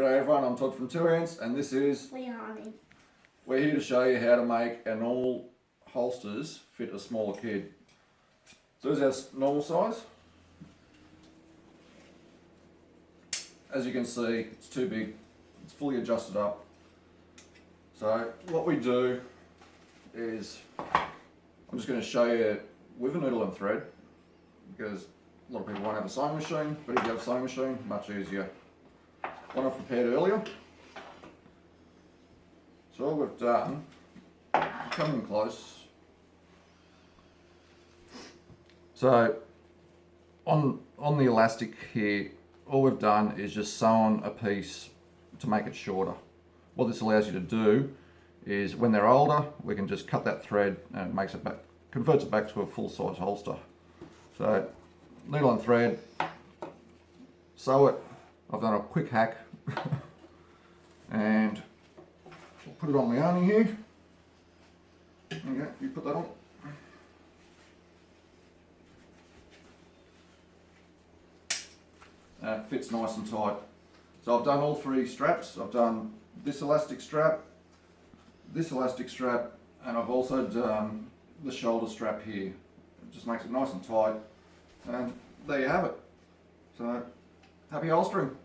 G'day everyone, I'm Todd from Two Ants and this is Leonie. We're here to show you how to make our normal holsters fit a smaller kid. So this is our normal size. As you can see, it's too big. It's fully adjusted up. So what we do is, I'm just going to show you with a needle and thread, because a lot of people won't have a sewing machine, but if you have a sewing machine, much easier. One I've prepared earlier. So all we've done, coming close. So on the elastic here, all we've done is just sew on a piece to make it shorter. What this allows you to do is when they're older, we can just cut that thread and it makes it back, converts it back to a full size holster. So needle and thread, sew it. I've done a quick hack and I'll put it on Leonie here. Okay, you put that on. And it fits nice and tight. So I've done all three straps. I've done this elastic strap, and I've also done the shoulder strap here. It just makes it nice and tight. And there you have it. So happy holstering.